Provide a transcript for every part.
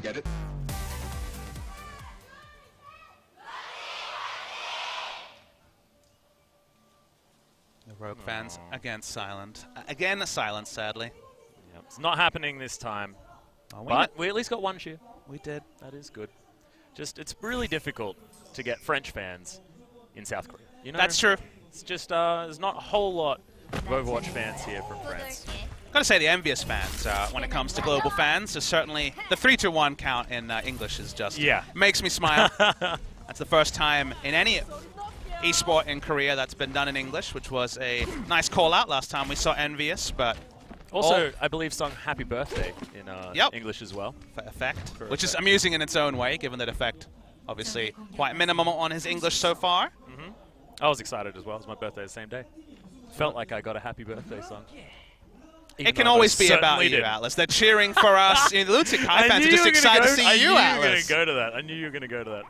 get it? The Rogue fans again silent. Again silent, sadly. Yep. It's not happening this time. Oh, But we at least got one cheer. we did. That is good. Just, it's really difficult to get French fans in South Korea. You know, That's true. It's just, there's not a whole lot of Overwatch fans here from France. Gotta say, the envious fans, when it comes to global fans, is certainly the 3-1 count in English is just makes me smile. That's the first time in any esport in Korea that's been done in English, which was a nice call out last time we saw envious, but also, I believe sung Happy Birthday in English as well. Effect, which is amusing in its own way, given that Effect, obviously, quite minimal on his English so far. I was excited as well. It was my birthday the same day. Felt like I got a Happy Birthday song. It can always be about you, Atlas. They're cheering for us. The Lunatic Kai fans are just excited to see you, Atlas. I knew you were going to go to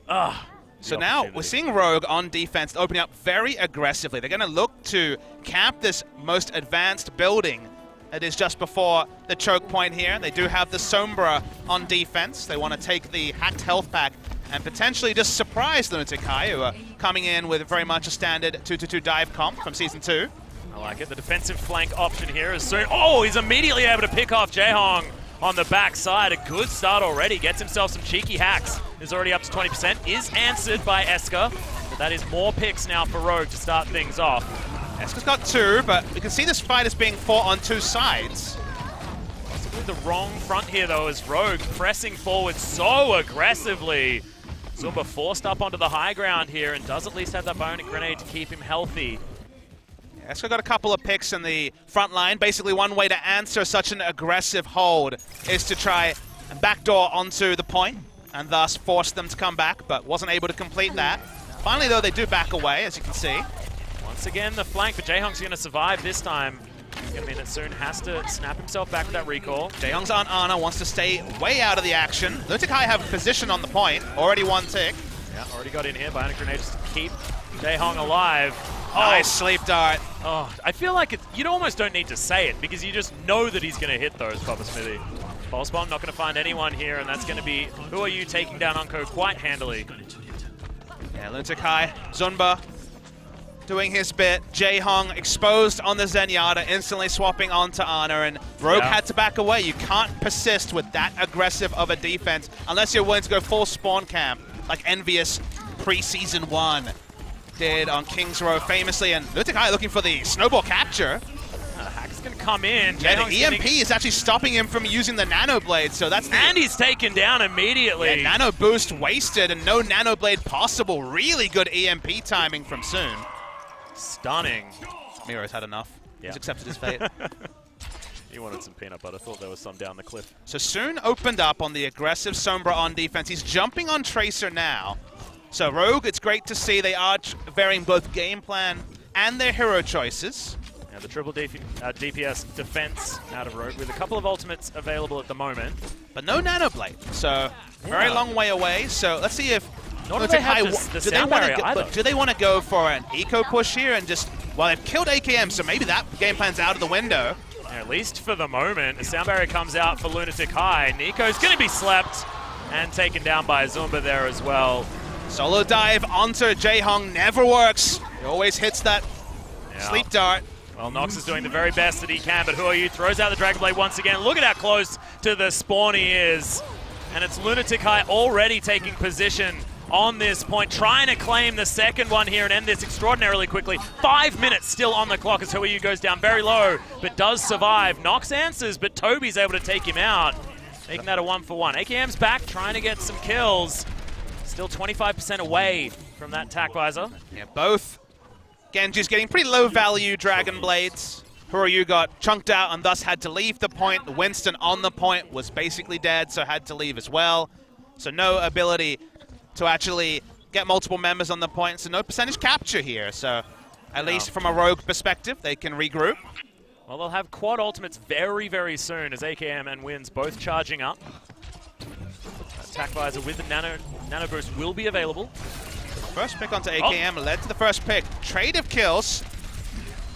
that. So now we're seeing Rogue on defense opening up very aggressively. They're going to look to camp this most advanced building that is just before the choke point here. They do have the Sombra on defense. They want to take the hacked health pack and potentially just surprise Lunatic Kai, who are coming in with very much a standard 2-2-2 dive comp from Season 2. I like it. The defensive flank option here is soon. Oh, he's immediately able to pick off Jaehong on the backside. A good start already. Gets himself some cheeky hacks. Is already up to 20%. Is answered by Eska. But that is more picks now for Rogue to start things off. Eska's got 2, but we can see this fight is being fought on 2 sides. Possibly the wrong front here, though, as Rogue pressing forward so aggressively. Zumba forced up onto the high ground here and does at least have that bionic grenade to keep him healthy. Eska got a couple of picks in the front line. Basically, one way to answer such an aggressive hold is to try and backdoor onto the point and thus force them to come back, but wasn't able to complete that. Finally, though, they do back away, as you can see. Once again, the flank, but Jaehong's going to survive this time. I mean, it soon has to snap himself back with that recall. Jaehong's on Ana, wants to stay way out of the action. Lunatic Kai have position on the point, already 1 tick. Yeah, already got in here. Bionic grenade just to keep Jaehong alive. Nice sleep dart. Oh, I feel like you almost don't need to say it because you just know that he's going to hit those, Papa Smithy. Pulse Bomb not going to find anyone here, and that's going to be Who Are You taking down Unko quite handily. Yeah, Lunatic Kai, Zunba doing his bit. Jaehong exposed on the Zenyatta, instantly swapping onto Ana, and Rogue had to back away. You can't persist with that aggressive of a defense unless you're willing to go full spawn camp, like Envious pre-Season 1 did on King's Row famously, and Lunatic Kai looking for the snowball capture. Hack's going to come in. Yeah, the EMP is actually stopping him from using the Nano Blade, so that's the... And he's taken down immediately. Yeah, Nano Boost wasted and no Nano Blade possible. Really good EMP timing from Soon. Stunning. Miro's had enough. Yeah. He's accepted his fate. He wanted some peanut butter. Thought there was some down the cliff. So Soon opened up on the aggressive Sombra on defense. He's jumping on Tracer now. So Rogue, it's great to see they are varying both game plan and their hero choices. Now the triple DPS defense out of Rogue with a couple of ultimates available at the moment. But no Nano Blade, so very long way away. So let's see if... Nor do they have the sound barrier either. Do they want to go for an eco push here and just... Well, they've killed AKM, so maybe that game plan's out of the window. Yeah, at least for the moment. The sound barrier comes out for Lunatic Kai. Nico's going to be slept and taken down by Zumba there as well. Solo dive onto Jaehong never works. He always hits that sleep dart. Well, Nox is doing the very best that he can, but Who Are You throws out the Dragon Blade once again. Look at how close to the spawn he is. And it's Lunatic Kai already taking position on this point, trying to claim the second one here and end this extraordinarily quickly. 5 minutes still on the clock as Who Are You goes down very low, but does survive. Nox answers, but Toby's able to take him out, making that a 1-for-1. AKM's back, trying to get some kills. Still 25% away from that tack visor. Yeah, both Genji's getting pretty low value Dragon Blades. Who Are You got chunked out and thus had to leave the point. Winston on the point was basically dead, so had to leave as well. So no ability to actually get multiple members on the point, so no percentage capture here. So at least from a Rogue perspective, they can regroup. Well, they'll have quad ultimates very, very soon as AKM and Wins both charging up. Attack visor with the nano boost will be available. First pick onto AKM led to the first pick. Trade of kills.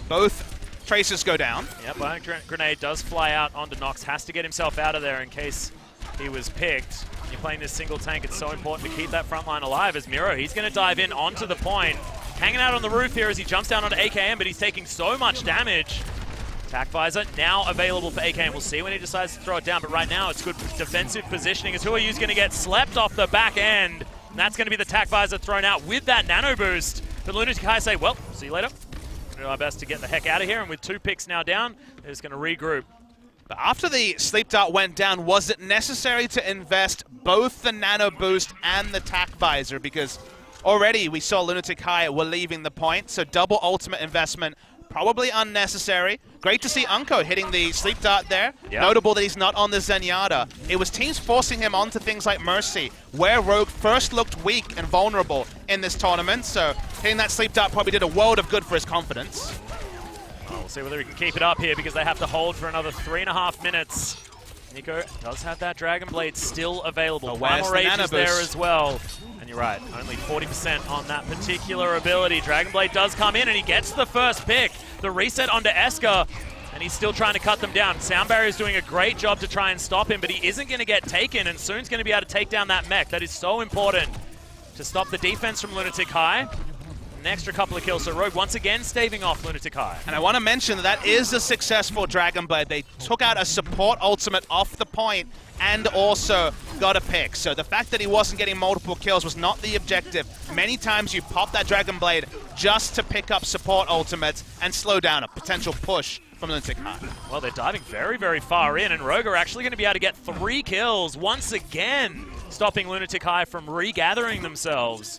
Both Tracers go down. Yep, Bionic Grenade does fly out onto Nox. Has to get himself out of there in case he was picked. When you're playing this single tank, it's so important to keep that front line alive. As Miro, he's going to dive in onto the point. Hanging out on the roof here as he jumps down onto AKM, but he's taking so much damage. Attack Visor now available for AKM. We'll see when he decides to throw it down, but right now it's good defensive positioning as HuaYu's going to get slept off the back end. And that's going to be the Attack Visor thrown out with that nano boost. But Lunatic Kai say, well, see you later. We'll do our best to get the heck out of here, and with 2 picks now down, they're just going to regroup. But after the Sleep Dart went down, was it necessary to invest both the nano boost and the Attack Visor? Because already we saw Lunatic High were leaving the point, so double ultimate investment, probably unnecessary. Great to see Unko hitting the Sleep Dart there. Yep. Notable that he's not on the Zenyatta. It was teams forcing him onto things like Mercy, where Rogue first looked weak and vulnerable in this tournament, so hitting that Sleep Dart probably did a world of good for his confidence. Well, we'll see whether he can keep it up here because they have to hold for another 3.5 minutes. Nico does have that Dragon Blade still available. Primal Rage is there as well. And you're right, only 40% on that particular ability. Dragon Blade does come in and he gets the first pick. The reset onto Eska, and he's still trying to cut them down. Sound Barrier is doing a great job to try and stop him, but he isn't going to get taken, and Soon's going to be able to take down that mech. That is so important to stop the defense from Lunatic High. An extra couple of kills, so Rogue once again staving off Lunatic High. And I want to mention that that is a successful Dragon Blade. They took out a support ultimate off the point and also got a pick. So the fact that he wasn't getting multiple kills was not the objective. Many times you pop that Dragon Blade just to pick up support ultimates and slow down a potential push from Lunatic High. Well, they're diving very, very far in, and Rogue are actually going to be able to get 3 kills once again, stopping Lunatic High from regathering themselves.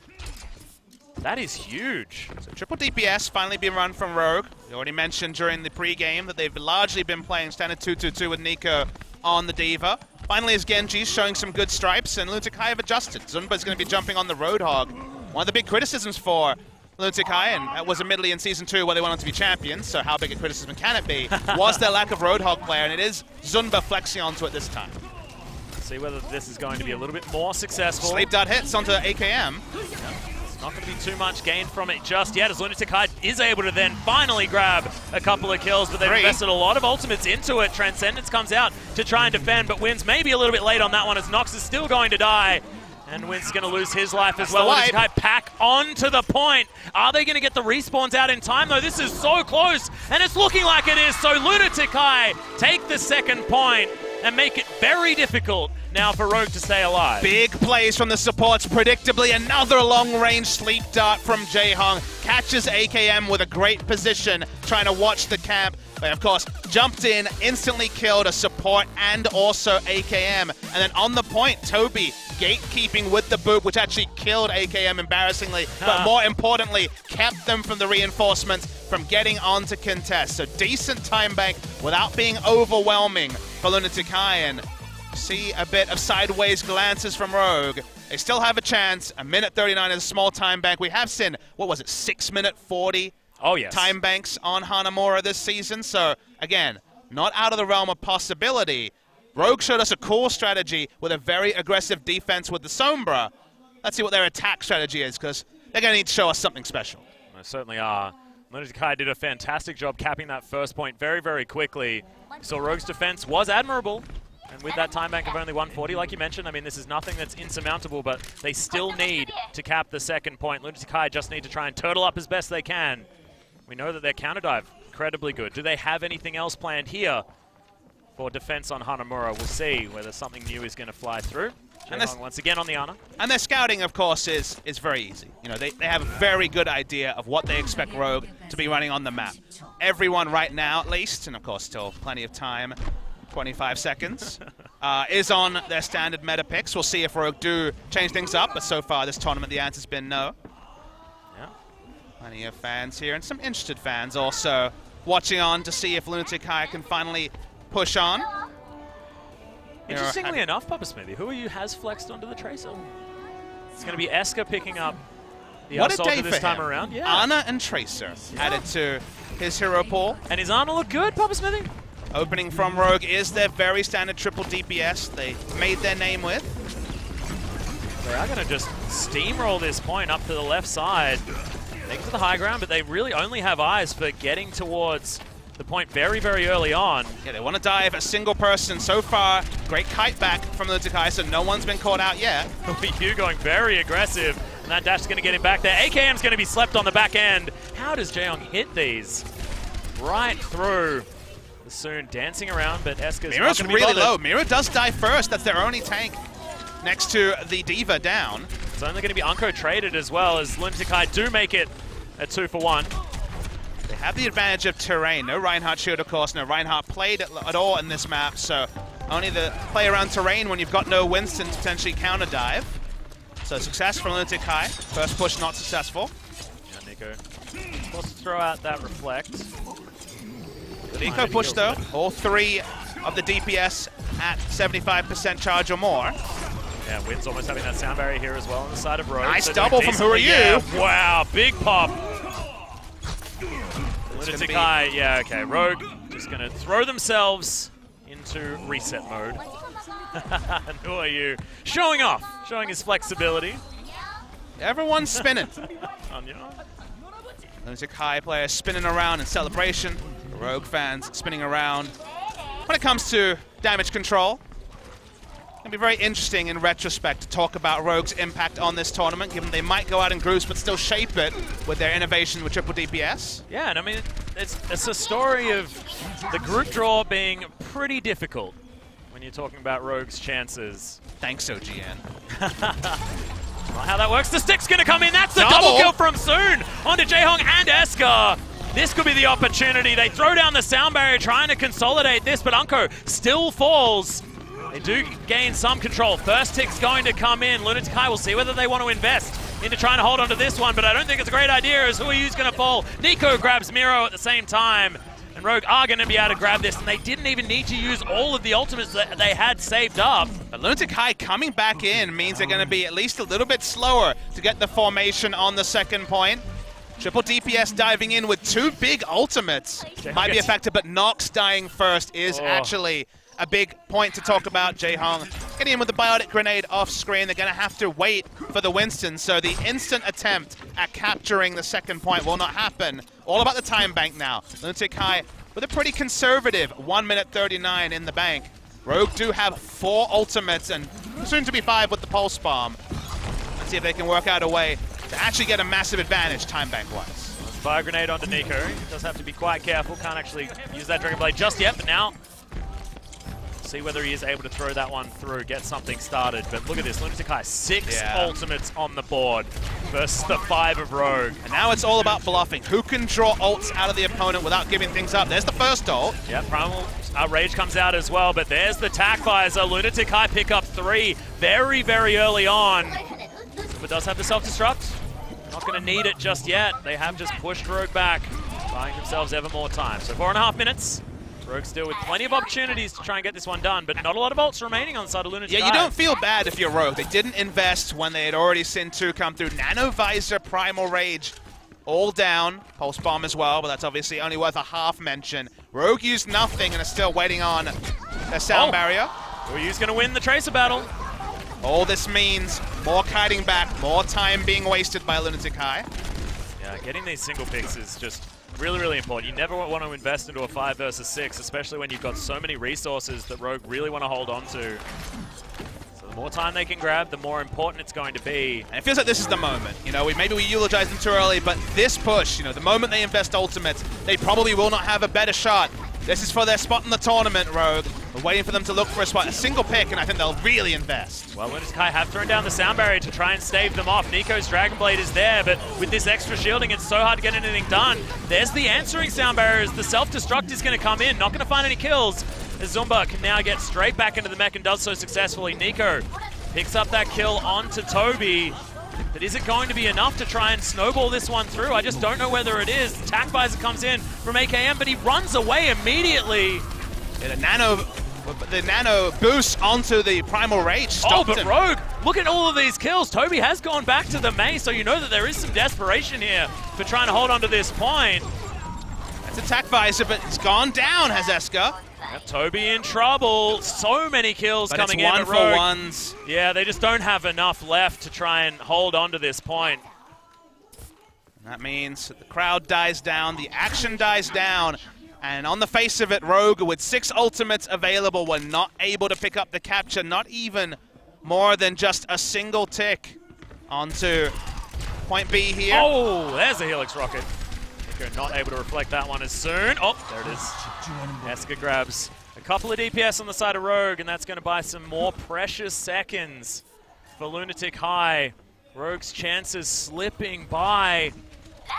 That is huge. So triple DPS finally being run from Rogue. We already mentioned during the pre-game that they've largely been playing standard 2-2-2 with Nico on the D.Va. Finally, as Genji's showing some good stripes, and Lunatic High have adjusted. Zunba's going to be jumping on the Roadhog. One of the big criticisms for Lunatic High, and that was admittedly in Season 2 where they went on to be champions, so how big a criticism can it be, was their lack of Roadhog player, and it is Zunba flexing onto it this time. Let's see whether this is going to be a little bit more successful. Sleep Dart hits onto AKM. Not going to be too much gain from it just yet, as Lunatic High is able to then finally grab a couple of kills, but they've invested a lot of ultimates into it. Transcendence comes out to try and defend, but Wins maybe a little bit late on that one, as Nox is still going to die. And Wins is going to lose his life as well. Lunatic High pack onto the point. Are they going to get the respawns out in time, though? This is so close, and it's looking like it is. So Lunatic High take the second point and make it very difficult now for Rogue to stay alive. Big plays from the supports. Predictably, another long-range Sleep Dart from Jaehong. Catches AKM with a great position, trying to watch the camp. But of course, jumped in, instantly killed a support and also AKM. And then on the point, Toby gatekeeping with the boop, which actually killed AKM embarrassingly, but more importantly, kept them from the reinforcements from getting on to contest. So decent time bank without being overwhelming for Lunatic High, and see a bit of sideways glances from Rogue. They still have a chance. A minute 39 is a small time bank. We have seen, what was it, 6-minute 40 time banks on Hanamura this season. So again, not out of the realm of possibility. Rogue showed us a cool strategy with a very aggressive defense with the Sombra. Let's see what their attack strategy is, because they're going to need to show us something special. They certainly are. Lunatic High did a fantastic job capping that first point very, very quickly. So Rogue's defense was admirable. And with that time bank of only 140, like you mentioned, I mean, this is nothing that's insurmountable, but they still need to cap the second point. Lunatic High just need to try and turtle up as best they can. We know that their counter dive, incredibly good. Do they have anything else planned here for defense on Hanamura? We'll see whether something new is going to fly through. And once again on the Ana. And their scouting, of course, is very easy. You know, they have a very good idea of what they expect Rogue to be running on the map. Everyone right now, at least, and of course still plenty of time, 25 seconds, is on their standard meta picks. We'll see if Rogue do change things up, but so far this tournament the answer's been no. Yeah. Plenty of fans here, and some interested fans also watching on to see if Lunatic High can finally push on. Interestingly enough, Papa Smithy, HuaYu has flexed onto the Tracer. It's going to be Eska picking up the Assaulter this time around. Yeah. Ana and Tracer added to his hero pool. And his Ana look good, Papa Smithy? Opening from Rogue is their very standard triple DPS they made their name with. They are going to just steamroll this point up to the left side. They get to the high ground, but they really only have eyes for getting towards the point very, very early on. Yeah, they want to dive a single person. So far, great kite back from Lunatic Kai, so no one's been caught out yet. Yu going very aggressive, and that dash is going to get him back there. AKM's going to be slept on the back end. How does Jaehyung hit these? Right through. Soon dancing around, but Esker's Miro's really low. Miro does die first. That's their only tank next to the D.Va down. It's only going to be Unko traded as well, as Lunatic Kai do make it a 2-for-1. They have the advantage of terrain. No Reinhardt shield, of course. No Reinhardt played at all in this map, so only the play around terrain when you've got no Winston to potentially counter dive. So success from Lunatic Kai. First push not successful. Yeah, Nico wants to throw out that reflect. The eco push though, all three of the DPS at 75% charge or more. Yeah, Wynn's almost having that sound barrier here as well on the side of Rogue. Nice so double from Who Are You? Yeah, wow, big pop. Lunatic Kai, yeah, okay. Rogue just going to throw themselves into reset mode. And Who Are You? Showing off, showing his flexibility. Everyone's spinning. Lunatic Kai players spinning around in celebration. Rogue fans spinning around. When it comes to damage control, it'll be very interesting in retrospect to talk about Rogue's impact on this tournament, given they might go out in groups but still shape it with their innovation with triple DPS. Yeah, and I mean, it's a story of the group draw being pretty difficult when you're talking about Rogue's chances. Thanks, OGN. Not how that works. The stick's going to come in. That's the double kill from Soon onto Jaehyung and Esker. This could be the opportunity. They throw down the sound barrier trying to consolidate this, but Unko still falls. They do gain some control. First tick's going to come in. Lunatic Kai will see whether they want to invest into trying to hold on to this one, but I don't think it's a great idea as Who Are You's going to fall. Nico grabs Miro at the same time, and Rogue are going to be able to grab this, and they didn't even need to use all of the ultimates that they had saved up. But Lunatic Kai coming back in means they're going to be at least a little bit slower to get the formation on the second point. Triple DPS diving in with two big ultimates. Might be a factor, but Nox dying first is actually a big point to talk about. Jaehyung getting in with the biotic grenade off screen. They're going to have to wait for the Winston, so the instant attempt at capturing the second point will not happen. All about the time bank now. Lunatic Kai with a pretty conservative 1 minute 39 in the bank. Rogue do have 4 ultimates and soon to be 5 with the Pulse Bomb. Let's see if they can work out a way to actually get a massive advantage time bank-wise. Fire grenade onto Nico. He does have to be quite careful. Can't actually use that Dragon Blade just yet, but now see whether he is able to throw that one through, get something started. But look at this, Lunatic Kai, 6 ultimates on the board versus the 5 of Rogue. And now it's all about bluffing. Who can draw ults out of the opponent without giving things up? There's the first ult. Yeah, Primal Rage comes out as well, but there's the Tac Visor. Lunatic Kai pick up 3 very, very early on. But does have the self-destruct. Not going to need it just yet. They have just pushed Rogue back, buying themselves ever more time. So 4.5 minutes. Rogue still with plenty of opportunities to try and get this one done, but not a lot of ults remaining on the side of Lunatic Kai. Yeah, you don't feel bad if you're Rogue. They didn't invest when they had already seen 2 come through. Nano Visor, Primal Rage, all down. Pulse Bomb as well, but that's obviously only worth a half mention. Rogue used nothing and are still waiting on their sound barrier. Who Are You's going to win the Tracer battle? All this means more kiting back, more time being wasted by Lunatic Kai. Yeah, getting these single picks is just really, really important. You never want to invest into a 5 versus 6, especially when you've got so many resources that Rogue really want to hold on to. So the more time they can grab, the more important it's going to be. And it feels like this is the moment. You know, maybe we eulogized them too early, but this push, you know, the moment they invest ultimates, they probably will not have a better shot. This is for their spot in the tournament, Rogue. We're waiting for them to look for a spot, a single pick, and I think they'll really invest. Well, Lunatic Kai have thrown down the sound barrier to try and stave them off. Nico's Dragon Blade is there, but with this extra shielding, it's so hard to get anything done. There's the answering sound barriers. The self-destruct is going to come in, not going to find any kills. As Zumba can now get straight back into the mech and does so successfully. Nico picks up that kill onto Toby. But is it going to be enough to try and snowball this one through? I just don't know whether it is. Tac Visor comes in from AKM, but he runs away immediately. Yeah, the nano boost onto the Primal Rage stopped him. Rogue, look at all of these kills. Toby has gone back to the main, so you know that there is some desperation here for trying to hold on to this point. That's a Tac Visor, but it's gone down, has Esker. Yep, Toby in trouble. So many kills but coming it's in. One for ones. Yeah, they just don't have enough left to try and hold on to this point. That means the crowd dies down, the action dies down. And on the face of it, Rogue, with 6 ultimates available, were not able to pick up the capture, not even more than just a single tick onto point B here. Oh, there's a Helix Rocket. Nico not able to reflect that one as soon. Oh, there it is. Eska grabs a couple of DPS on the side of Rogue, and that's going to buy some more precious seconds for Lunatic High. Rogue's chances slipping by.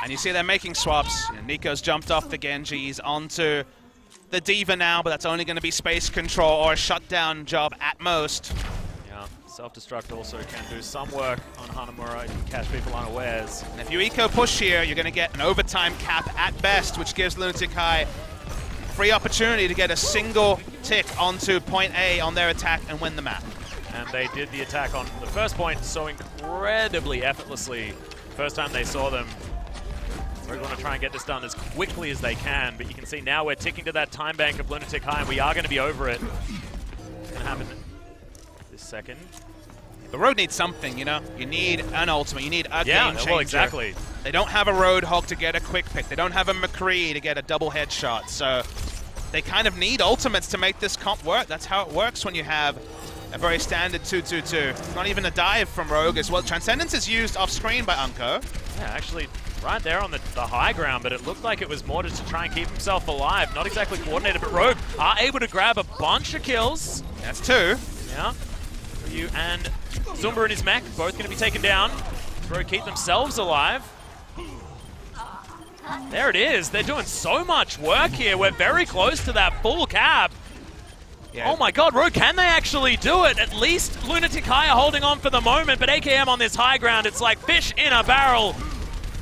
And you see they're making swaps. You know, Nico's jumped off the Genji. He's onto the D.Va now, but that's only going to be space control or a shutdown job at most. Yeah, self-destruct also can do some work on Hanamura. You can catch people unawares. And if you eco push here, you're going to get an overtime cap at best, which gives Lunatic High free opportunity to get a single tick onto point A on their attack and win the map. And they did the attack on the first point so incredibly effortlessly. First time they saw them. We want to try and get this done as quickly as they can, but you can see now we're ticking to that time bank of Lunatic High, and we are going to be over it. It's going to happen this second. The Road needs something, you know? You need an ultimate, you need a game changer. Well, exactly. They don't have a Roadhog to get a quick pick. They don't have a McCree to get a double headshot, so they kind of need ultimates to make this comp work. That's how it works when you have a very standard 2-2-2. Not even a dive from Rogue as well. Transcendence is used off-screen by Unko. Yeah, actually, right there on the high ground, but it looked like it was more just to try and keep himself alive. Not exactly coordinated, but Rogue are able to grab a bunch of kills. That's 2. Yeah. Ryu and Zumba and his mech both going to be taken down. Rogue keep themselves alive. There it is. They're doing so much work here. We're very close to that full cap. Yeah. Oh my god, Rogue, can they actually do it? At least Lunatic High are holding on for the moment, but AKM on this high ground, it's like fish in a barrel.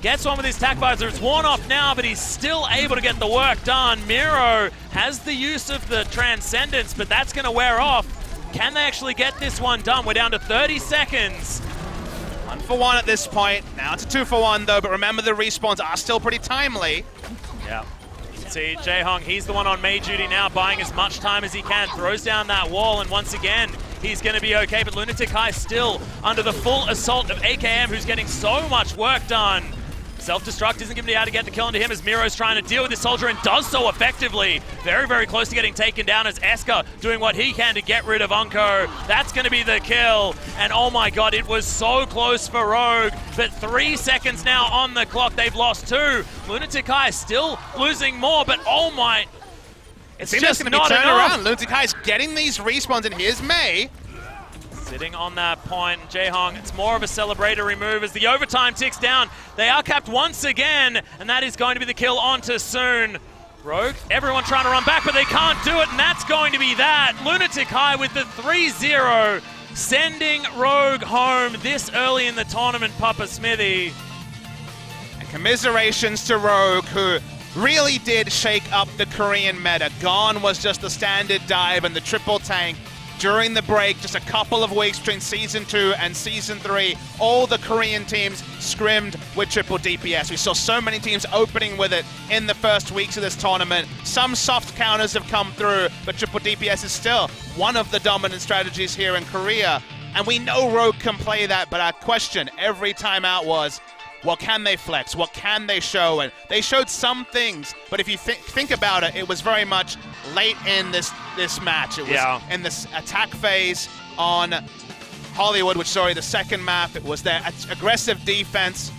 Gets one with his tack visor. It's worn off now, but he's still able to get the work done. Miro has the use of the Transcendence, but that's going to wear off. Can they actually get this one done? We're down to 30 seconds. 1 for 1 at this point. Now it's a 2 for 1 though, but remember the respawns are still pretty timely. Yeah. You can see Jaehong, he's the one on Mei duty now, buying as much time as he can. Throws down that wall, and once again, he's going to be okay, but Lunatic High still under the full assault of AKM, who's getting so much work done. Self-destruct isn't going to be able to get the kill into him as Miro's trying to deal with this soldier and does so effectively. Very, very close to getting taken down as Eska doing what he can to get rid of Unko. That's going to be the kill. And oh my god, it was so close for Rogue. But 3 seconds now on the clock. They've lost 2. Lunatic High still losing more, but oh my... It's just not enough. Lunatic High's getting these respawns, and here's Mei. Sitting on that point, Jaehong, it's more of a celebratory move as the overtime ticks down. They are capped once again, and that is going to be the kill onto Soon. Rogue, everyone trying to run back, but they can't do it, and that's going to be that. Lunatic High with the 3-0, sending Rogue home this early in the tournament, Papa Smithy. And commiserations to Rogue, who really did shake up the Korean meta. Gone was just the standard dive and the triple tank. During the break, just a couple of weeks between Season 2 and Season 3, all the Korean teams scrimmed with triple DPS. We saw so many teams opening with it in the first weeks of this tournament. Some soft counters have come through, but triple DPS is still one of the dominant strategies here in Korea. And we know Rogue can play that, but our question every time out was, what can they flex? What can they show? And they showed some things, but if you think about it, it was very much late in this match. It was in this attack phase on Hollywood, which, sorry, the second map. It was their aggressive defense